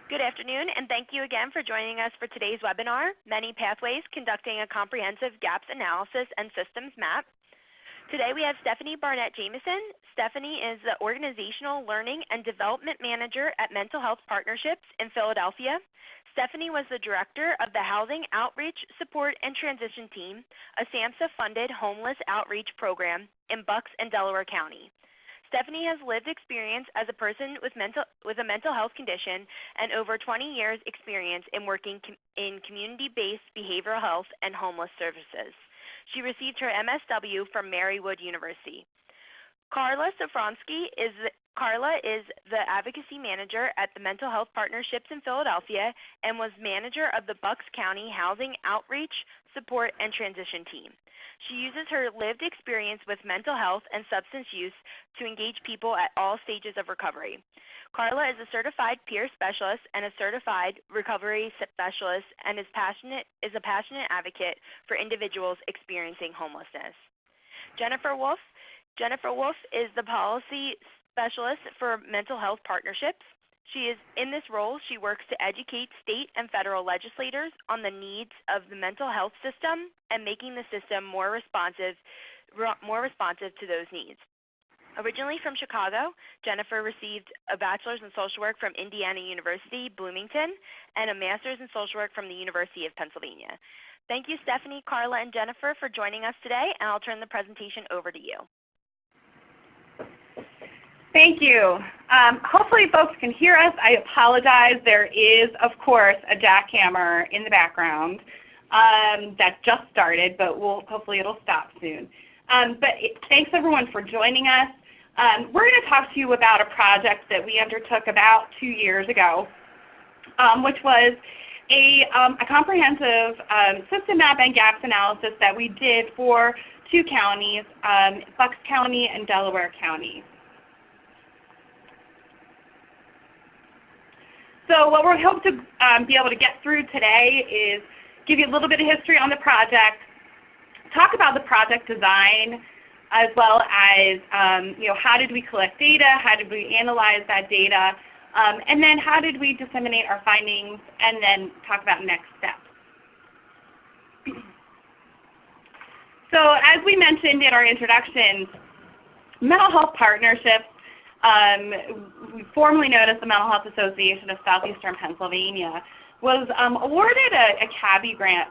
Good afternoon, and thank you again for joining us for today's webinar, Many Pathways, Conducting a Comprehensive Gaps Analysis and Systems Map. Today we have Stephanie Barnett Jamison. Stephanie is the Organizational Learning and Development Manager at Mental Health Partnerships in Philadelphia. Stephanie was the Director of the Housing Outreach, Support, and Transition Team, a SAMHSA-funded homeless outreach program in Bucks and Delaware County. Stephanie has lived experience as a person with a mental health condition and over 20 years experience in working in community-based behavioral health and homeless services. She received her MSW from Marywood University. Carla Sofronski is the Advocacy Manager at the Mental Health Partnerships in Philadelphia and was Manager of the Bucks County Housing Outreach, Support, and Transition Team. She uses her lived experience with mental health and substance use to engage people at all stages of recovery. Carla is a certified peer specialist and a certified recovery specialist and is a passionate advocate for individuals experiencing homelessness. Jennifer Wolff is the policy specialist for Mental Health Partnerships. In this role, she works to educate state and federal legislators on the needs of the mental health system and making the system more responsive to those needs. Originally from Chicago, Jennifer received a bachelor's in social work from Indiana University, Bloomington, and a master's in social work from the University of Pennsylvania. Thank you, Stephanie, Carla, and Jennifer for joining us today, and I'll turn the presentation over to you. Thank you. Hopefully folks can hear us. I apologize. There is, of course, a jackhammer in the background that just started, but hopefully it'll stop soon. Thanks everyone for joining us. We're going to talk to you about a project that we undertook about 2 years ago, which was a comprehensive system map and gaps analysis that we did for 2 counties, Bucks County and Delaware County. So what we hope to be able to get through today is give you a little bit of history on the project, talk about the project design, as well as how did we collect data, how did we analyze that data, and then how did we disseminate our findings, and then talk about next steps. So as we mentioned in our introductions, Mental Health Partnerships, formerly known as the Mental Health Association of Southeastern Pennsylvania, was awarded a CABI grant,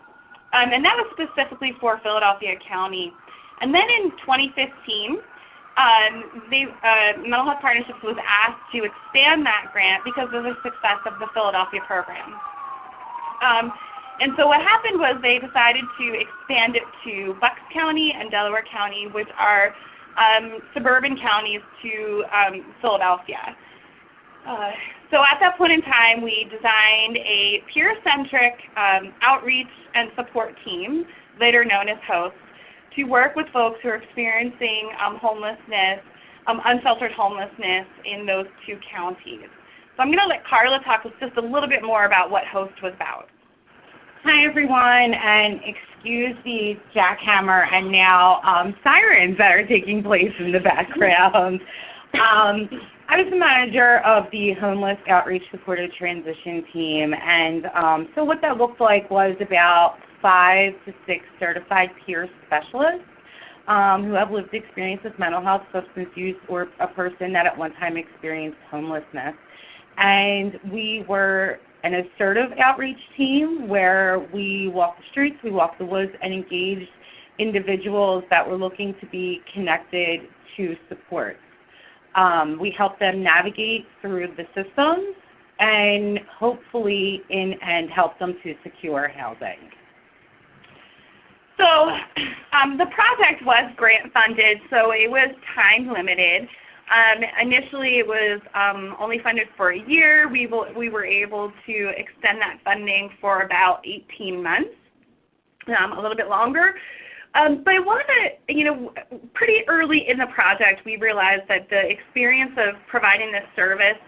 and that was specifically for Philadelphia County. And then in 2015, Mental Health Partnerships was asked to expand that grant because of the success of the Philadelphia program. And so what happened was they decided to expand it to Bucks County and Delaware County, which are suburban counties to Philadelphia. So at that point in time, we designed a peer-centric outreach and support team, later known as HOST, to work with folks who are experiencing homelessness, unsheltered homelessness in those 2 counties. So I'm going to let Carla talk just a little bit more about what HOST was about. Hi everyone, and excuse the jackhammer and now sirens that are taking place in the background. I was the manager of the Homeless Outreach Supported Transition Team, and so what that looked like was about 5 to 6 certified peer specialists who have lived experience with mental health, substance use, or a person that at one time experienced homelessness. And we were an assertive outreach team where we walked the streets, we walked the woods, and engaged individuals that were looking to be connected to support. We helped them navigate through the systems and hopefully help them to secure housing. So the project was grant funded, so it was time limited. Initially it was only funded for a year. We were able to extend that funding for about 18 months, a little bit longer. But pretty early in the project we realized that the experience of providing this service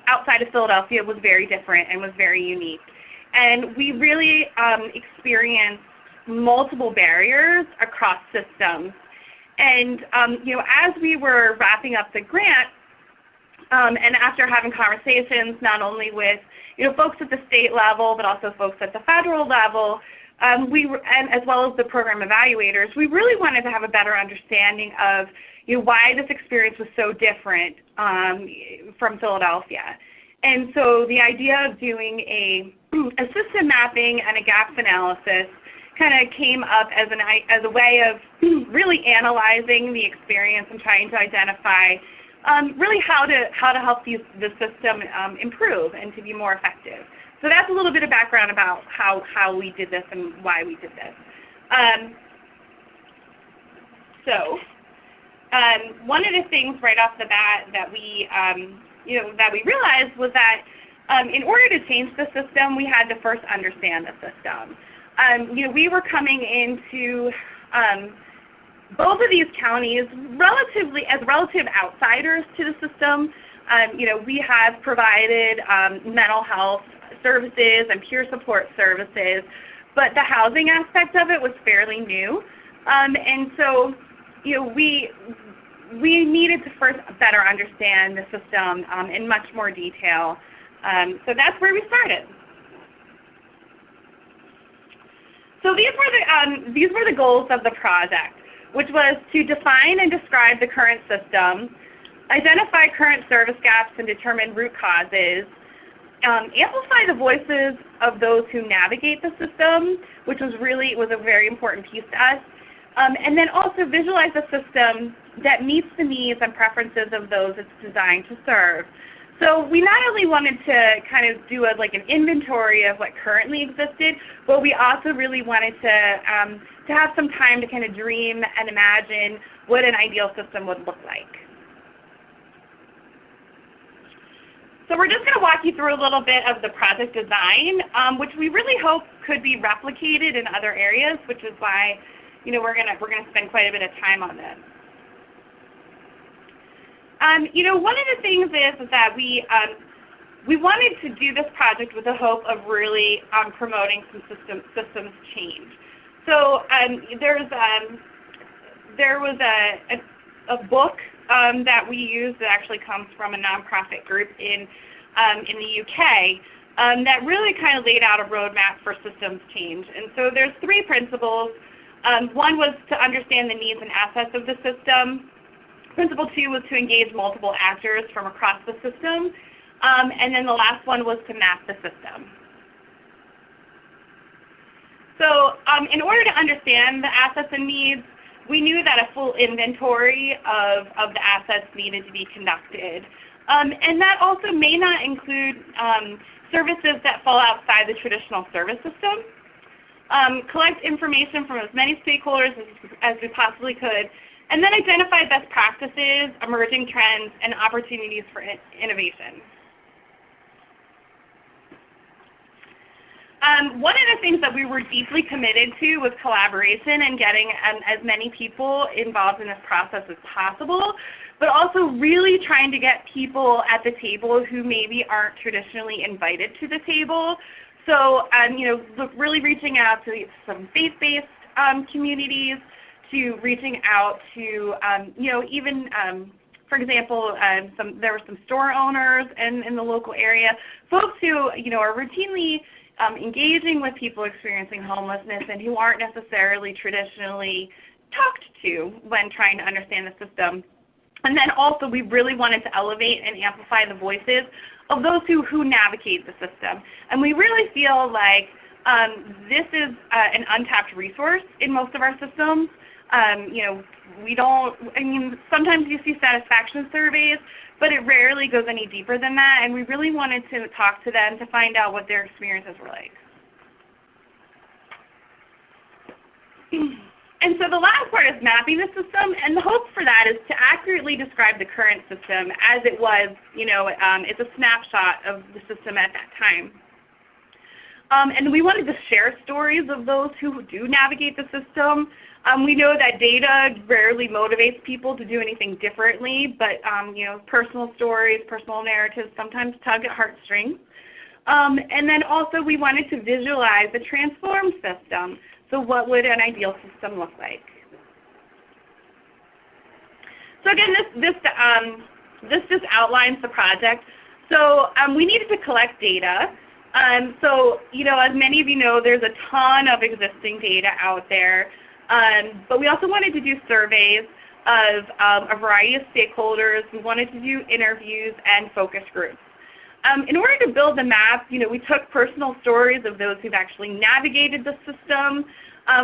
outside of Philadelphia was very different and was very unique. And we really experienced multiple barriers across systems. And as we were wrapping up the grant, And after having conversations not only with folks at the state level, but also folks at the federal level, and as well as the program evaluators, we really wanted to have a better understanding of why this experience was so different from Philadelphia. And so the idea of doing a system mapping and a gaps analysis kind of came up as a way of really analyzing the experience and trying to identify really how to help the system improve and to be more effective. So that's a little bit of background about how we did this and why we did this. One of the things right off the bat that we realized was that in order to change the system, we had to first understand the system. We were coming into both of these counties as relative outsiders to the system. We have provided mental health services and peer support services, but the housing aspect of it was fairly new. And so we needed to first better understand the system in much more detail. So that's where we started. So these were the goals of the project, which was to define and describe the current system, identify current service gaps and determine root causes, amplify the voices of those who navigate the system, which was a very important piece to us, and then also visualize a system that meets the needs and preferences of those it's designed to serve. So we not only wanted to kind of do an inventory of what currently existed, but we also really wanted to have some time to kind of dream and imagine what an ideal system would look like. So we're just going to walk you through a little bit of the project design, which we really hope could be replicated in other areas, which is why we're going to spend quite a bit of time on this. One of the things is that we wanted to do this project with the hope of really promoting some systems change. So there was a book that we used that actually comes from a nonprofit group in the UK that really kind of laid out a roadmap for systems change. And so there's 3 principles. One was to understand the needs and assets of the system. Principle 2 was to engage multiple actors from across the system. And then the last one was to map the system. So in order to understand the assets and needs, we knew that a full inventory of the assets needed to be conducted. And that also may not include services that fall outside the traditional service system. Collect information from as many stakeholders as we possibly could, and then identify best practices, emerging trends, and opportunities for innovation. One of the things that we were deeply committed to was collaboration and getting as many people involved in this process as possible, but also really trying to get people at the table who maybe aren't traditionally invited to the table. So, really reaching out to some faith-based communities, to reaching out to, even, for example, there were some store owners in the local area, folks who, are routinely engaging with people experiencing homelessness and who aren't necessarily traditionally talked to when trying to understand the system. And then also we really wanted to elevate and amplify the voices of those who navigate the system. And we really feel like this is an untapped resource in most of our systems. Sometimes you see satisfaction surveys, but it rarely goes any deeper than that, and we really wanted to talk to them to find out what their experiences were like. And so the last part is mapping the system, and the hope for that is to accurately describe the current system as it was, it's a snapshot of the system at that time. And we wanted to share stories of those who do navigate the system. We know that data rarely motivates people to do anything differently, but personal stories, personal narratives sometimes tug at heartstrings. And then also we wanted to visualize the transformed system. So what would an ideal system look like? So again, this just outlines the project. So we needed to collect data. So, as many of you know, there's a ton of existing data out there. But we also wanted to do surveys of a variety of stakeholders. We wanted to do interviews and focus groups. In order to build the map, we took personal stories of those who've actually navigated the system.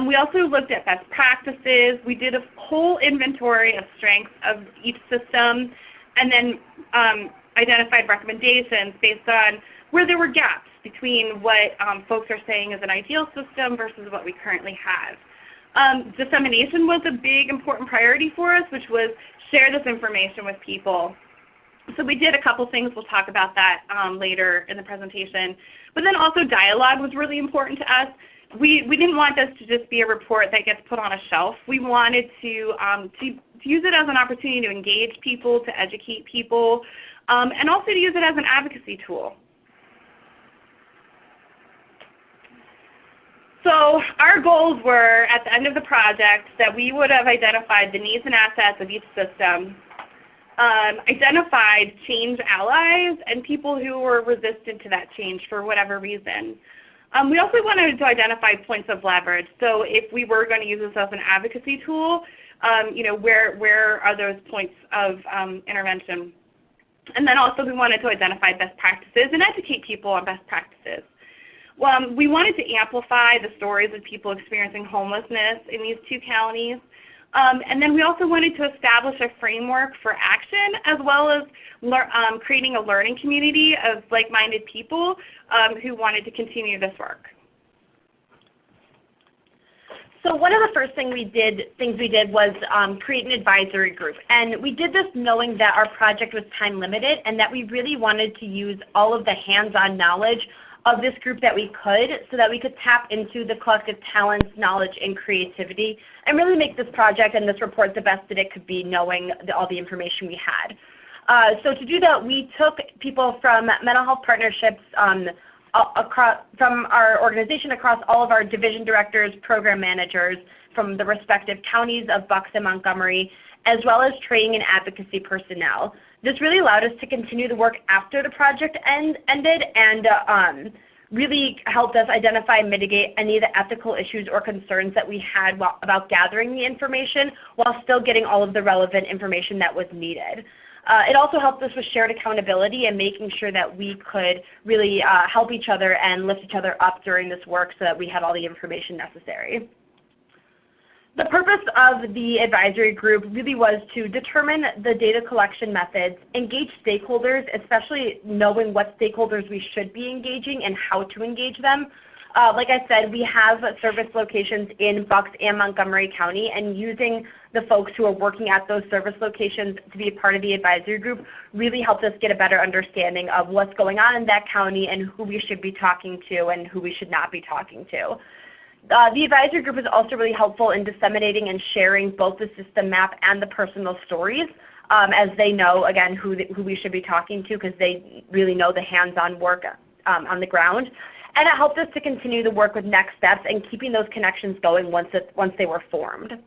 We also looked at best practices. We did a whole inventory of strengths of each system, and then identified recommendations based on where there were gaps between what folks are saying is an ideal system versus what we currently have. Dissemination was a big important priority for us, which was share this information with people. So we did a couple things. We'll talk about that later in the presentation. But then also dialogue was really important to us. We didn't want this to just be a report that gets put on a shelf. We wanted to use it as an opportunity to engage people, to educate people, and also to use it as an advocacy tool. So our goals were, at the end of the project, that we would have identified the needs and assets of each system, identified change allies and people who were resistant to that change for whatever reason. We also wanted to identify points of leverage. So if we were going to use this as an advocacy tool, where are those points of intervention? And then also we wanted to identify best practices and educate people on best practices. We wanted to amplify the stories of people experiencing homelessness in these two counties. And then we also wanted to establish a framework for action, as well as creating a learning community of like-minded people who wanted to continue this work. So one of the first things we did was create an advisory group. And we did this knowing that our project was time limited and that we really wanted to use all of the hands-on knowledge of this group that we could, so that we could tap into the collective talents, knowledge, and creativity, and really make this project and this report the best that it could be, knowing all the information we had. So to do that, we took people from mental health partnerships from our organization across all of our division directors, program managers from the respective counties of Bucks and Montgomery, as well as training and advocacy personnel. This really allowed us to continue the work after the project ended, and really helped us identify and mitigate any of the ethical issues or concerns that we had about gathering the information, while still getting all of the relevant information that was needed. It also helped us with shared accountability and making sure that we could really help each other and lift each other up during this work, so that we had all the information necessary. The purpose of the advisory group really was to determine the data collection methods, engage stakeholders, especially knowing what stakeholders we should be engaging and how to engage them. Like I said, we have service locations in Bucks and Montgomery County, and using the folks who are working at those service locations to be a part of the advisory group really helped us get a better understanding of what's going on in that county and who we should be talking to and who we should not be talking to. The advisory group is also really helpful in disseminating and sharing both the system map and the personal stories, as they know, again, who we should be talking to, because they really know the hands-on work on the ground. And it helped us to continue the work with next steps and keeping those connections going once they were formed.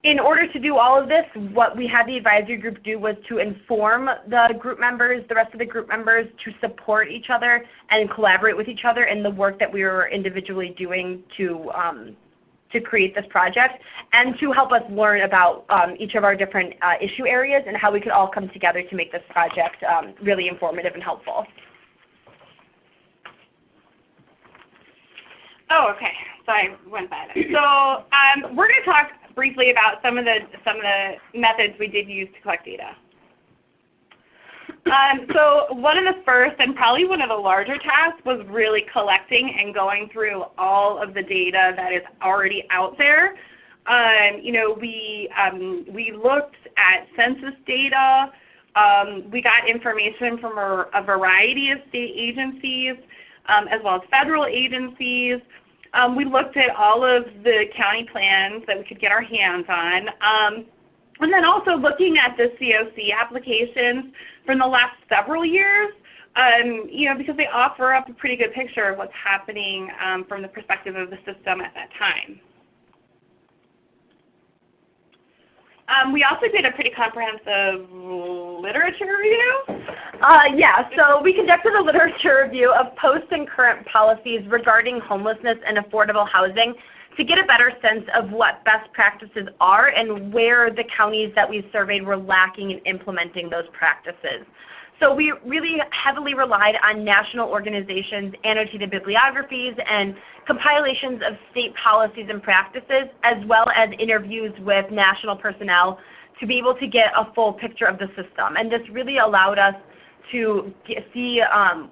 In order to do all of this, what we had the advisory group do was to inform the group members, the rest of the group members, to support each other and collaborate with each other in the work that we were individually doing to create this project, and to help us learn about each of our different issue areas and how we could all come together to make this project really informative and helpful. Oh, okay. So I went by that. So we're going to talk briefly about some of the methods we did use to collect data. So one of the first, and probably one of the larger tasks, was really collecting and going through all of the data that is already out there. We looked at census data. We got information from a variety of state agencies, as well as federal agencies. We looked at all of the county plans that we could get our hands on. And then also looking at the COC applications from the last several years, because they offer up a pretty good picture of what's happening from the perspective of the system at that time. We also did a pretty comprehensive literature review. Yeah, so we conducted a literature review of post and current policies regarding homelessness and affordable housing to get a better sense of what best practices are and where the counties that we surveyed were lacking in implementing those practices. So we really heavily relied on national organizations, annotated bibliographies, and compilations of state policies and practices, as well as interviews with national personnel to be able to get a full picture of the system. And this really allowed us to see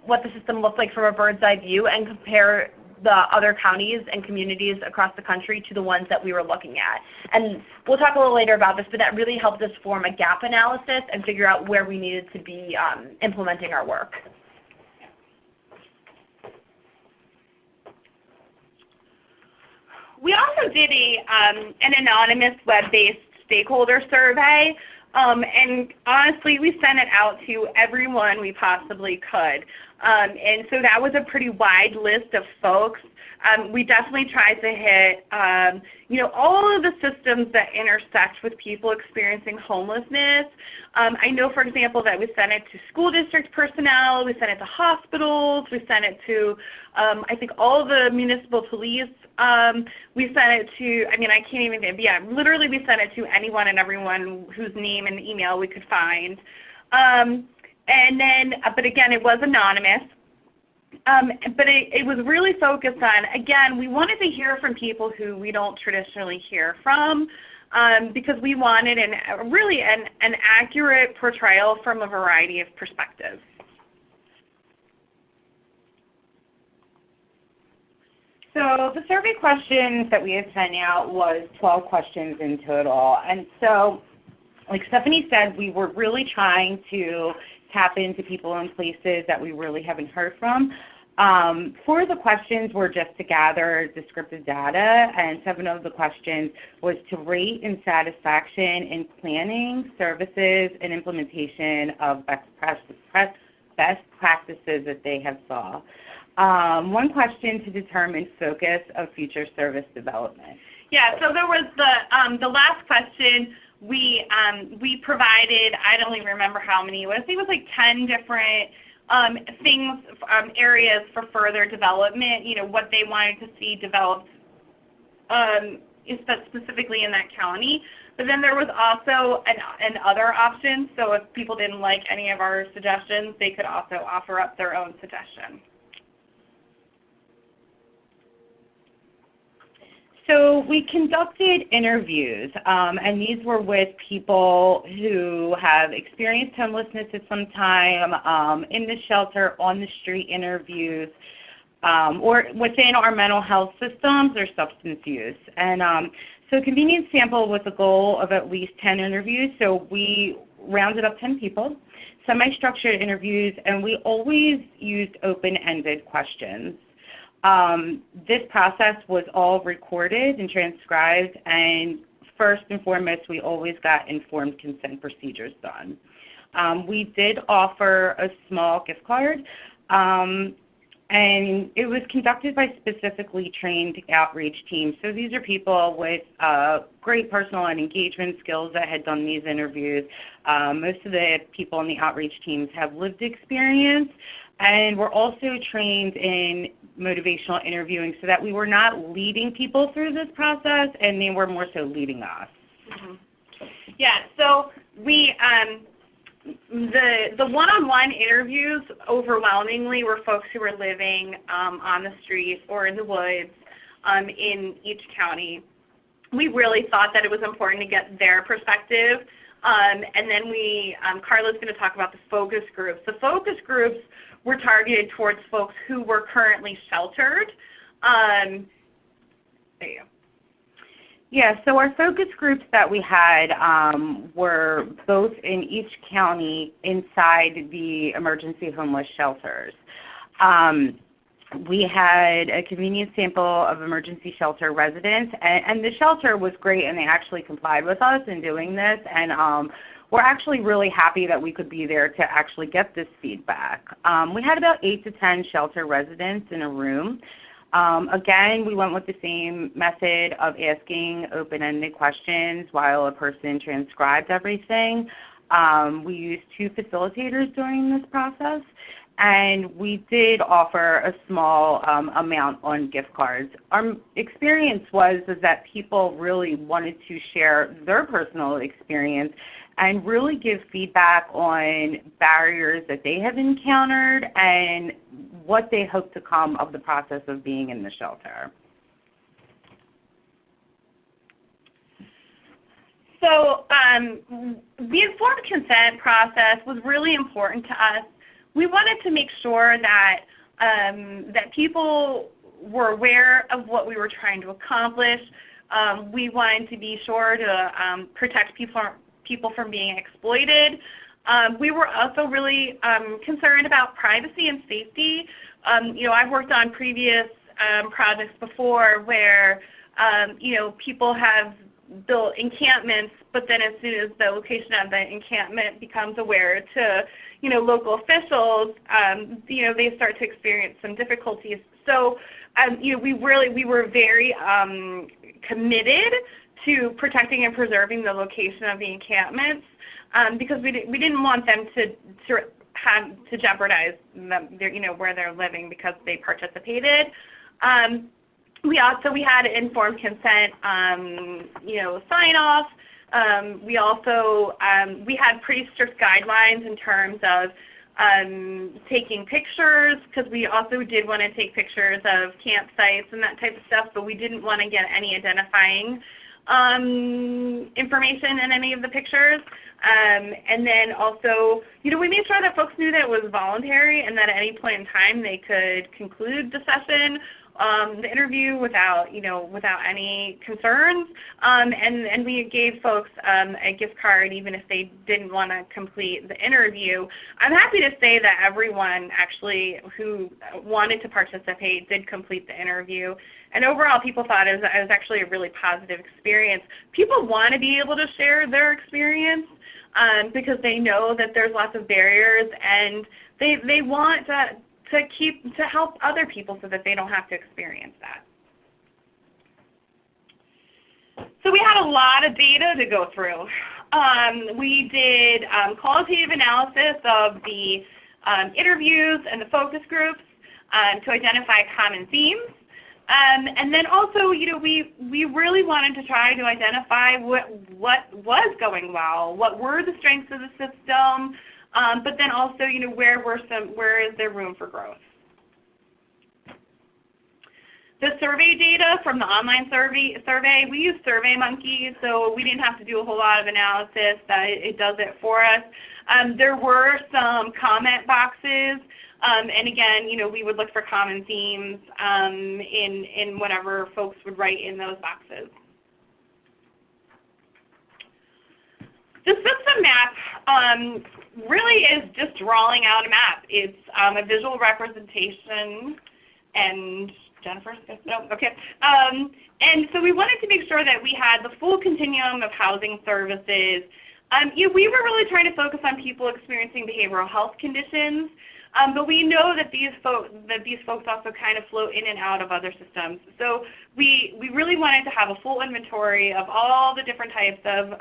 what the system looked like from a bird's eye view and compare the other counties and communities across the country to the ones that we were looking at. And we'll talk a little later about this, but that really helped us form a gap analysis and figure out where we needed to be implementing our work. We also did an anonymous web-based stakeholder survey, and honestly, we sent it out to everyone we possibly could. And so that was a pretty wide list of folks. We definitely tried to hit all of the systems that intersect with people experiencing homelessness. I know, for example, that we sent it to school district personnel, we sent it to hospitals, we sent it to I think all the municipal police. We sent it to, I can't even, literally we sent it to anyone and everyone whose name and email we could find. And then, but again, it was anonymous. But it was really focused on, again, we wanted to hear from people who we don't traditionally hear from, because we wanted really an accurate portrayal from a variety of perspectives. So the survey questions that we had sent out was 12 questions in total. And so, like Stephanie said, we were really trying to tap into people in places that we really haven't heard from. 4 of the questions were just to gather descriptive data, and 7 of the questions was to rate in satisfaction in planning, services, and implementation of best practices that they have saw. 1 question to determine focus of future service development. Yeah, so there was the last question. We provided, I don't even remember how many, I think it was like 10 different things, areas for further development, what they wanted to see developed specifically in that county. But then there was also an other option, so if people didn't like any of our suggestions, they could also offer up their own suggestion. So we conducted interviews, and these were with people who have experienced homelessness at some time, in the shelter, on the street interviews, or within our mental health systems or substance use. And so a convenience sample with a goal of at least 10 interviews. So we rounded up 10 people, semi-structured interviews, and we always used open-ended questions. This process was all recorded and transcribed, and first and foremost, we always got informed consent procedures done. We did offer a small gift card, and it was conducted by specifically trained outreach teams. So these are people with great personal and engagement skills that had done these interviews. Most of the people in the outreach teams have lived experience, and we're also trained in motivational interviewing so that we were not leading people through this process, and they were more so leading us. Mm-hmm. Yeah, so we the one-on-one interviews overwhelmingly were folks who were living on the street or in the woods in each county. We really thought that it was important to get their perspective, and then Carla's going to talk about the focus groups. The focus groups were targeted towards folks who were currently sheltered. There you go. Yeah, so our focus groups that we had were both in each county inside the emergency homeless shelters. We had a convenience sample of emergency shelter residents, and the shelter was great, and they actually complied with us in doing this, and we're actually really happy that we could be there to actually get this feedback. We had about 8 to 10 shelter residents in a room. Again, we went with the same method of asking open-ended questions while a person transcribed everything. We used 2 facilitators during this process, and we did offer a small amount on gift cards. Our experience was that people really wanted to share their personal experience and really give feedback on barriers that they have encountered and what they hope to come of the process of being in the shelter. So the informed consent process was really important to us. We wanted to make sure that, that people were aware of what we were trying to accomplish. We wanted to be sure to protect people from being exploited. We were also really concerned about privacy and safety. I've worked on previous projects before where people have built encampments, but then as soon as the location of the encampment becomes aware to local officials, they start to experience some difficulties. So we were very committed to protecting and preserving the location of the encampments because we didn't want them to jeopardize where they're living because they participated. We had informed consent, sign off. We had pretty strict guidelines in terms of taking pictures, because we also did want to take pictures of campsites and that type of stuff, but we didn't want to get any identifying information in any of the pictures. And then also, we made sure that folks knew that it was voluntary and that at any point in time they could conclude the session, the interview without any concerns. And we gave folks a gift card even if they didn't want to complete the interview. I'm happy to say that everyone actually who wanted to participate did complete the interview. And overall, people thought it was actually a really positive experience. People want to be able to share their experience because they know that there's lots of barriers, and they want to help other people so that they don't have to experience that. So we had a lot of data to go through. We did qualitative analysis of the interviews and the focus groups to identify common themes. And then also, we really wanted to try to identify what was going well, what were the strengths of the system, but then also, where is there room for growth? The survey data from the online survey, we used SurveyMonkey, so we didn't have to do a whole lot of analysis. It does it for us. There were some comment boxes, and again, we would look for common themes in whatever folks would write in those boxes. The system map really is just drawing out a map. It's a visual representation, and Jennifer? No? Okay. And so we wanted to make sure that we had the full continuum of housing services. We were really trying to focus on people experiencing behavioral health conditions, but we know that these folks also kind of flow in and out of other systems. So we really wanted to have a full inventory of all the different types of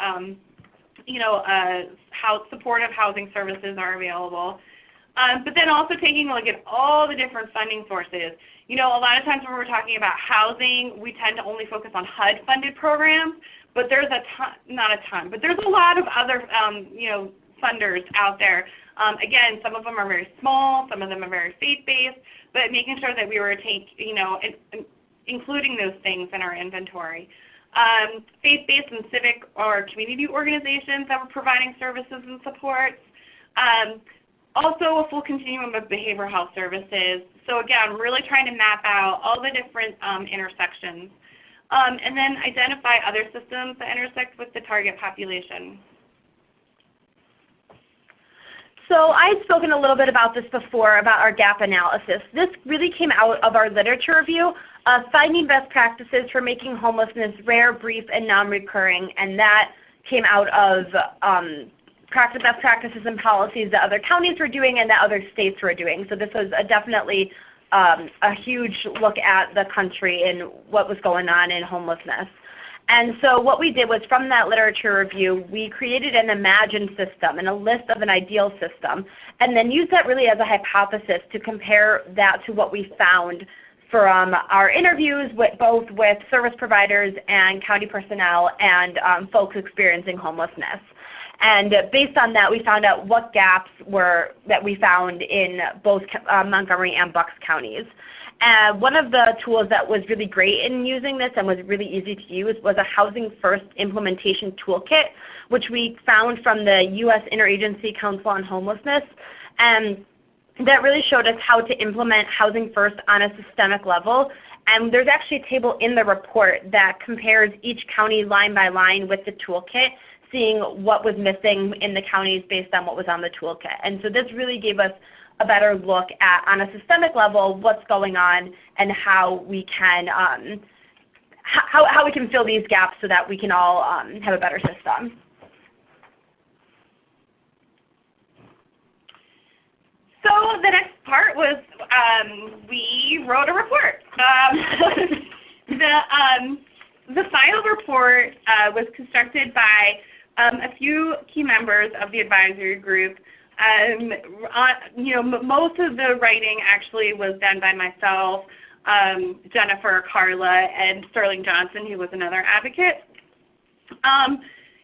how supportive housing services are available. But then also taking a look at all the different funding sources. A lot of times when we're talking about housing, we tend to only focus on HUD-funded programs, but there's not a ton, but there's a lot of other, funders out there. Again, some of them are very small, some of them are very faith-based, but making sure that we were including those things in our inventory. Faith-based and civic or community organizations that were providing services and supports. Also a full continuum of behavioral health services. So again, really trying to map out all the different intersections. And then identify other systems that intersect with the target population. So I'd spoken a little bit about this before, about our gap analysis. This really came out of our literature review, finding best practices for making homelessness rare, brief, and non-recurring, and that came out of best practices and policies that other counties were doing and that other states were doing. So this was definitely a huge look at the country and what was going on in homelessness. And so what we did was, from that literature review, we created an imagined system and a list of an ideal system, and then used that really as a hypothesis to compare that to what we found from our interviews both with service providers and county personnel and folks experiencing homelessness. And based on that, we found out what gaps were that we found in both Montgomery and Bucks counties. One of the tools that was really great in using this and was really easy to use was a Housing First implementation toolkit, which we found from the U.S. Interagency Council on Homelessness. And that really showed us how to implement Housing First on a systemic level. And there's actually a table in the report that compares each county line by line with the toolkit, seeing what was missing in the counties based on what was on the toolkit. And so this really gave us a better look at, on a systemic level, what's going on and how we can how we can fill these gaps so that we can all have a better system. So the next part was we wrote a report. The final report was constructed by a few key members of the advisory group. Most of the writing actually was done by myself, Jennifer, Carla, and Sterling Johnson, who was another advocate.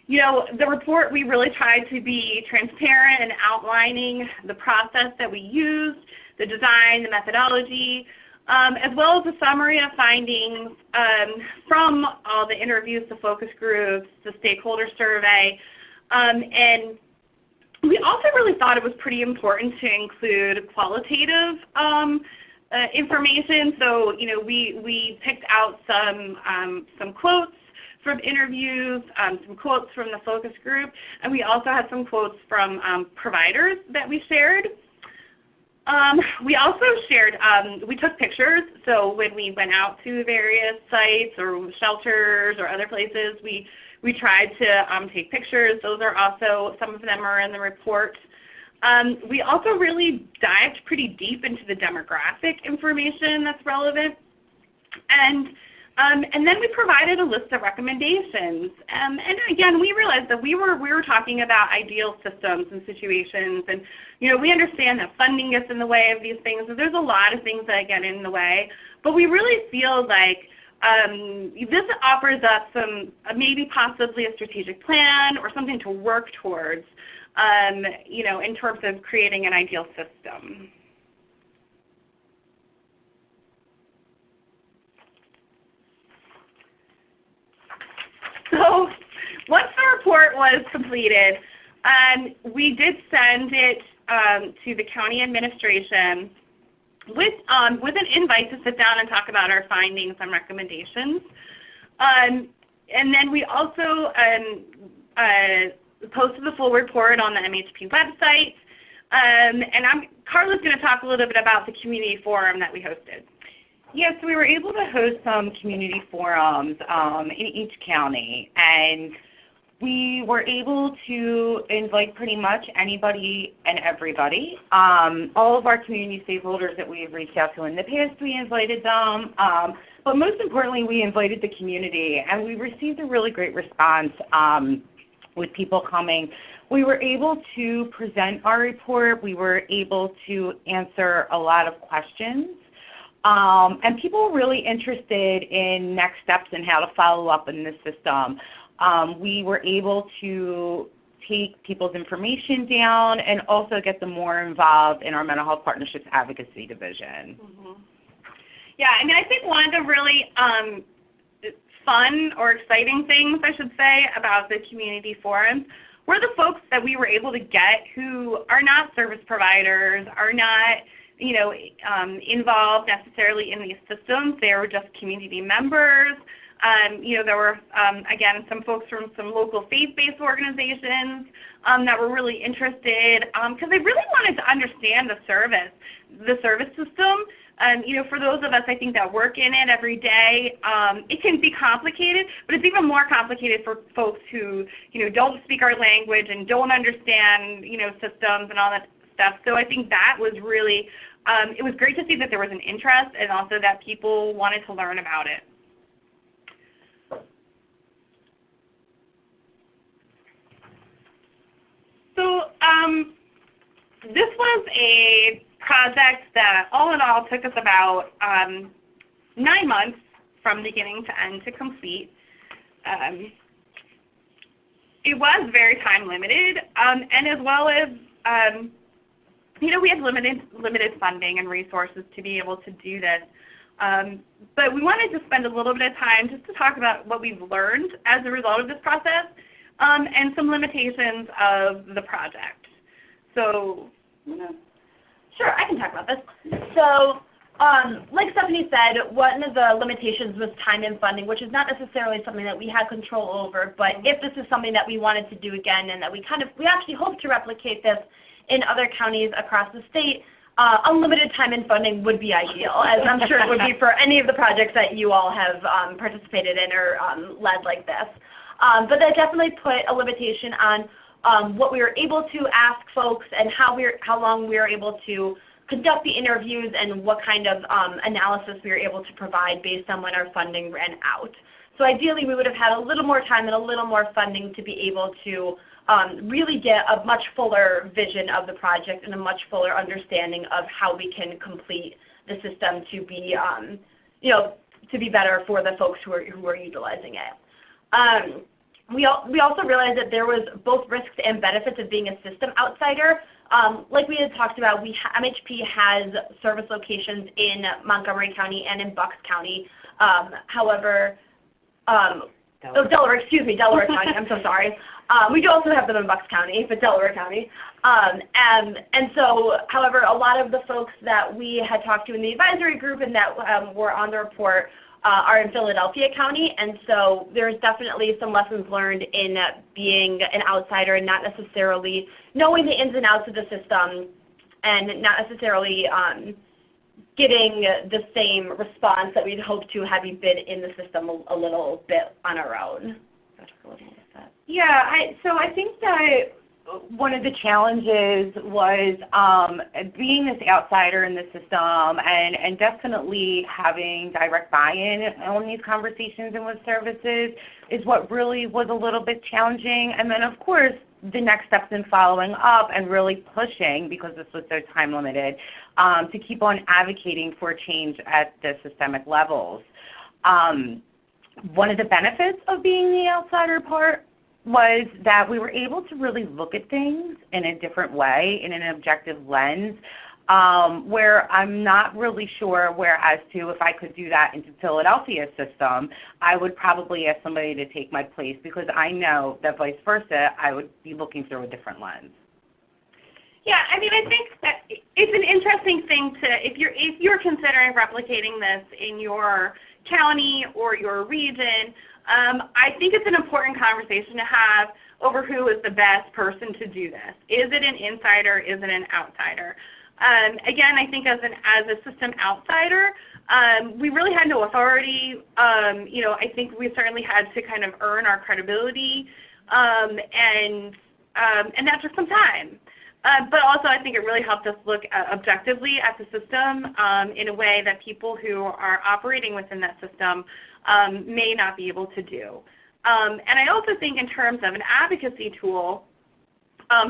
The report, we really tried to be transparent in outlining the process that we used, the design, the methodology, as well as a summary of findings from all the interviews, the focus groups, the stakeholder survey. And we also really thought it was pretty important to include qualitative information. So, we picked out some quotes from interviews, some quotes from the focus group, and we also had some quotes from providers that we shared. We also shared, we took pictures, so when we went out to various sites or shelters or other places, we tried to take pictures. Those are also, some of them are in the report. We also really dived pretty deep into the demographic information that's relevant. And then we provided a list of recommendations. And again, we realized that we were talking about ideal systems and situations, and we understand that funding gets in the way of these things. So there's a lot of things that get in the way, but we really feel like this offers us some maybe possibly a strategic plan or something to work towards, in terms of creating an ideal system. So once the report was completed, we did send it to the county administration with an invite to sit down and talk about our findings and recommendations. And then we also posted the full report on the MHP website. And Carla's going to talk a little bit about the community forum that we hosted. Yes, we were able to host some community forums in each county, and we were able to invite pretty much anybody and everybody. All of our community stakeholders that we've reached out to in the past, we invited them, but most importantly, we invited the community, and we received a really great response with people coming. We were able to present our report. We were able to answer a lot of questions. And people were really interested in next steps and how to follow up in this system. We were able to take people's information down and also get them more involved in our Mental Health Partnerships Advocacy Division. Mm-hmm. Yeah, I think one of the really fun or exciting things, I should say, about the community forums were the folks that we were able to get who are not service providers, are not involved necessarily in these systems. They were just community members. There were, again, some folks from some local faith-based organizations that were really interested because they really wanted to understand the service system. For those of us, I think, that work in it every day, it can be complicated, but it's even more complicated for folks who, don't speak our language and don't understand, systems and all that stuff. So I think that was really, it was great to see that there was an interest and also that people wanted to learn about it. So this was a project that all in all took us about 9 months from beginning to end to complete. It was very time limited, and as well as, we had limited funding and resources to be able to do this. But we wanted to spend a little bit of time just to talk about what we've learned as a result of this process and some limitations of the project. So, Sure, I can talk about this. So, like Stephanie said, one of the limitations was time and funding, which is not necessarily something that we had control over, but if this is something that we wanted to do again and that we actually hope to replicate this in other counties across the state, unlimited time and funding would be ideal, as I'm sure it would be for any of the projects that you all have participated in or led like this. But that definitely put a limitation on what we were able to ask folks and how long we were able to conduct the interviews and what kind of analysis we were able to provide based on when our funding ran out. So ideally we would have had a little more time and a little more funding to be able to really get a much fuller vision of the project and a much fuller understanding of how we can complete the system to be, to be better for the folks who are utilizing it. We also realized that there was both risks and benefits of being a system outsider. Like we had talked about, MHP has service locations in Montgomery County and in Bucks County. Delaware County, I'm so sorry. We do also have them in Bucks County, but Delaware County. And so, however, a lot of the folks that we had talked to in the advisory group and that were on the report are in Philadelphia County, and so there's definitely some lessons learned in being an outsider and not necessarily knowing the ins and outs of the system and not necessarily getting the same response that we'd hoped to had we been in the system a little bit on our own. Yeah, so I think that one of the challenges was being this outsider in the system and definitely having direct buy-in on these conversations and with services is what really was a little bit challenging. And then, of course, the next steps in following up and really pushing, because this was so time limited, to keep on advocating for change at the systemic levels. One of the benefits of being the outsider part was that we were able to really look at things in a different way, in an objective lens, where I'm not really sure as to if I could do that into Philadelphia's system, I would probably ask somebody to take my place because I know that vice versa, I would be looking through a different lens. Yeah, I mean, I think that it's an interesting thing to, if you're considering replicating this in your county or your region, I think it's an important conversation to have over who is the best person to do this. Is it an insider? Is it an outsider? Again, I think as a system outsider, we really had no authority. I think we certainly had to kind of earn our credibility, and that took some time. But also I think it really helped us look objectively at the system in a way that people who are operating within that system may not be able to do. And I also think in terms of an advocacy tool,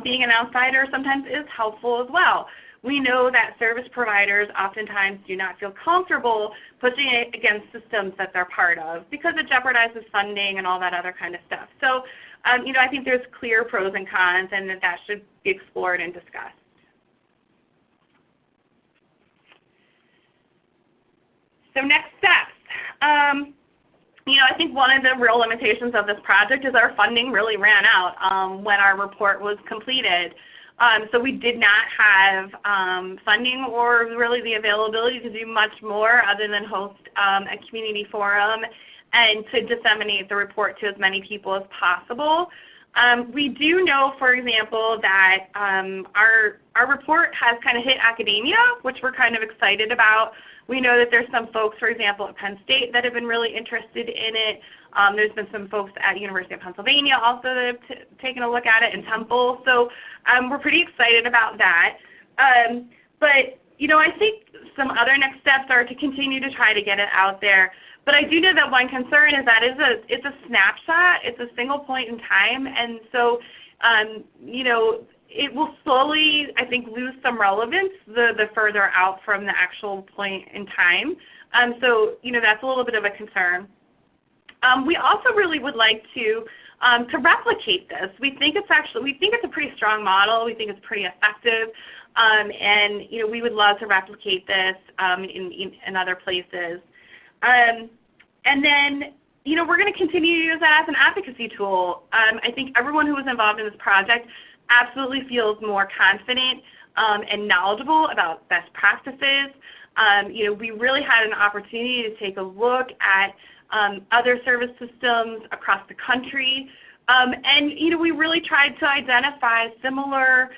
being an outsider sometimes is helpful as well. We know that service providers oftentimes do not feel comfortable pushing it against systems that they're part of because it jeopardizes funding and all that other kind of stuff. So, I think there's clear pros and cons and that should be explored and discussed. So next steps. I think one of the real limitations of this project is our funding really ran out when our report was completed. So we did not have funding or really the availability to do much more other than host a community forum and to disseminate the report to as many people as possible. We do know, for example, that our report has kind of hit academia, which we're kind of excited about. We know that there's some folks, for example, at Penn State that have been really interested in it. There's been some folks at University of Pennsylvania also that have taken a look at it, and Temple. So we're pretty excited about that. But I think some other next steps are to continue to try to get it out there. But I do know that one concern is that it's a snapshot. It's a single point in time, and so it will slowly, I think, lose some relevance the further out from the actual point in time. So that's a little bit of a concern. We also really would like to replicate this. We think it's a pretty strong model. We think it's pretty effective, and we would love to replicate this in other places. And then we're going to continue to use that as an advocacy tool. I think everyone who was involved in this project absolutely feels more confident and knowledgeable about best practices. We really had an opportunity to take a look at other service systems across the country. And we really tried to identify similar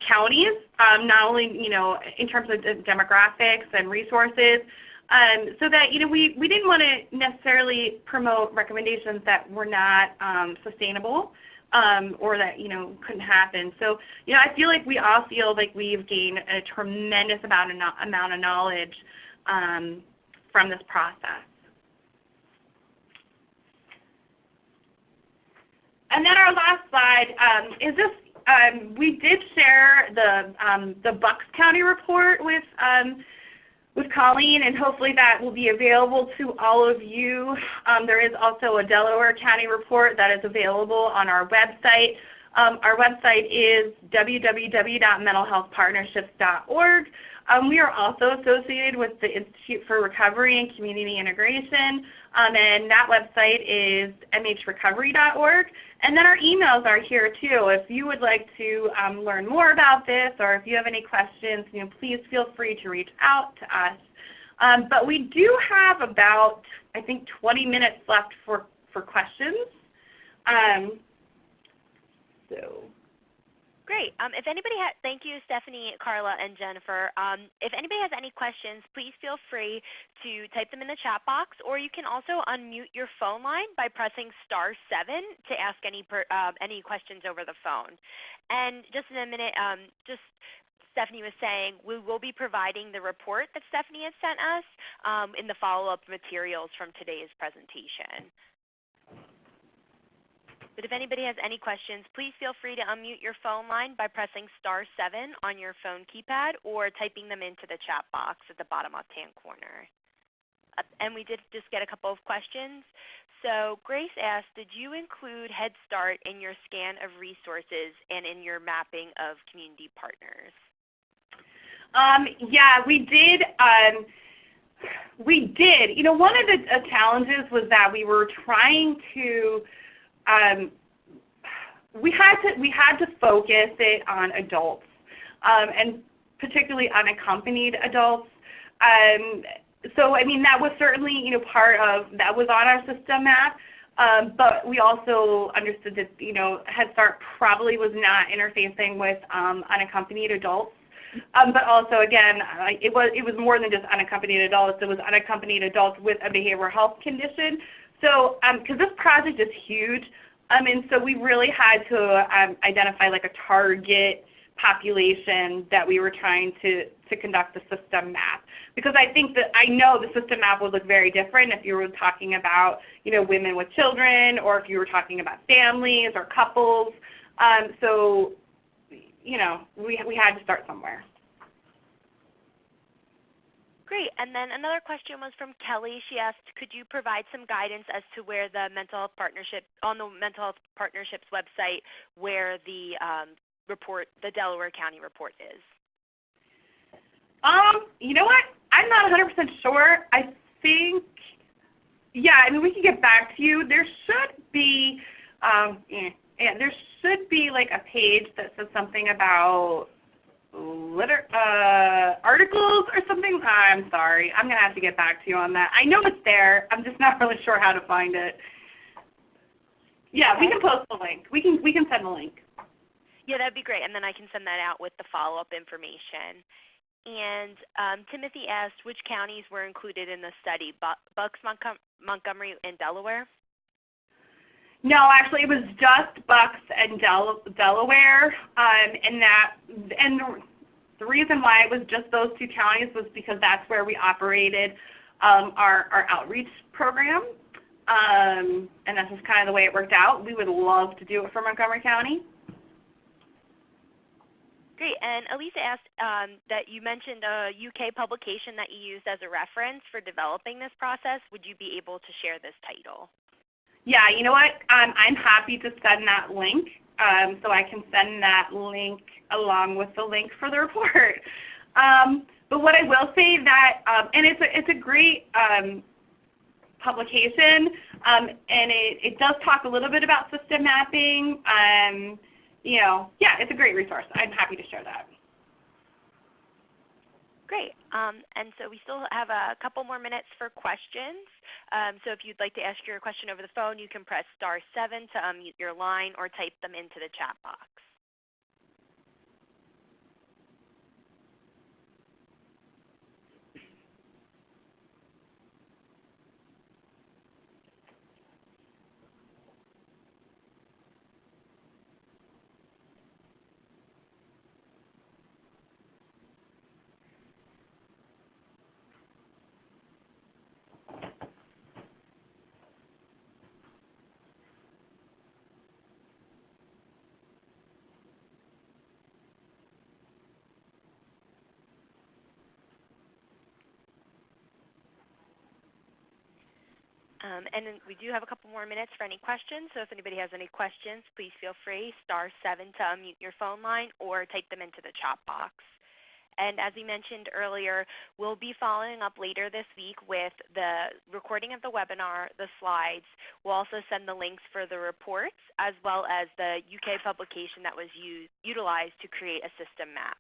counties, not only in terms of demographics and resources, so that we didn't want to necessarily promote recommendations that were not sustainable or that couldn't happen. So I feel like we all feel like we've gained a tremendous amount of knowledge from this process. And then our last slide is this. We did share the Bucks County report with Colleen, and hopefully that will be available to all of you. There is also a Delaware County report that is available on our website. Our website is www.mentalhealthpartnerships.org. We are also associated with the Institute for Recovery and Community Integration, and that website is mhrecovery.org. And then our emails are here too. If you would like to learn more about this, or if you have any questions, please feel free to reach out to us. But we do have about, I think, 20 minutes left for questions. Great. If anybody thank you, Stephanie, Carla, and Jennifer. If anybody has any questions, please feel free to type them in the chat box, or you can also unmute your phone line by pressing *7 to ask any questions over the phone. And just in a minute, Stephanie was saying we will be providing the report that Stephanie has sent us in the follow-up materials from today's presentation. But if anybody has any questions, please feel free to unmute your phone line by pressing *7 on your phone keypad or typing them into the chat box at the bottom left-hand corner. And we did just get a couple of questions. So Grace asked, did you include Head Start in your scan of resources and in your mapping of community partners? Yeah, we did. One of the challenges was that we were trying to we had to focus it on adults, and particularly unaccompanied adults. So that was certainly part of that was on our system map. But we also understood that Head Start probably was not interfacing with unaccompanied adults. But also, again, it was more than just unaccompanied adults. It was unaccompanied adults with a behavioral health condition. So, because this project is huge, and so we really had to identify like a target population that we were trying to conduct the system map. Because I know the system map would look very different if you were talking about women with children, or if you were talking about families or couples. So we had to start somewhere. Great. And then another question was from Kelly. She asked, could you provide some guidance as to where the Mental Health Partnership, on the Mental Health Partnerships website, where the report, the Delaware County report is? You know what? I'm not 100% sure. I think, yeah, we can get back to you. There should be, there should be like a page that says something about articles or something. I'm sorry. I'm going to have to get back to you on that. I know it's there. I'm just not really sure how to find it. Yeah, okay. We can post the link. We can send the link. Yeah, that'd be great, and then I can send that out with the follow-up information. And Timothy asked which counties were included in the study, Bucks, Montgomery, and Delaware? No, actually, it was just Bucks and Delaware, and the reason why it was just those two counties was because that's where we operated our outreach program, and that's just kind of the way it worked out. We would love to do it for Montgomery County. Great. And Elisa asked that you mentioned a UK publication that you used as a reference for developing this process. Would you be able to share this title? Yeah, you know what? I'm happy to send that link, so I can send that link along with the link for the report. But what I will say that, and it's a great publication, and it does talk a little bit about system mapping. You know, yeah, it's a great resource. I'm happy to share that. Great. And so we still have a couple more minutes for questions. So if you'd like to ask your question over the phone, you can press *7 to unmute your line or type them into the chat box. And then we do have a couple more minutes for any questions, so if anybody has any questions, please feel free, *7 to unmute your phone line or type them into the chat box. And as we mentioned earlier, we'll be following up later this week with the recording of the webinar, the slides. We'll also send the links for the reports as well as the UK publication that was utilized to create a system map.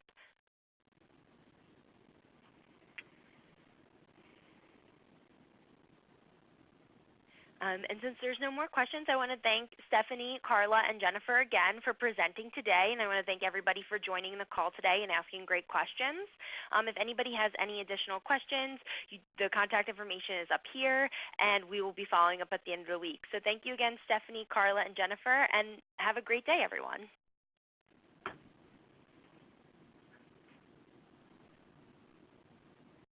And since there's no more questions, I want to thank Stephanie, Carla, and Jennifer again for presenting today. And I want to thank everybody for joining the call today and asking great questions. If anybody has any additional questions, the contact information is up here, and we will be following up at the end of the week. So thank you again, Stephanie, Carla, and Jennifer, and have a great day, everyone.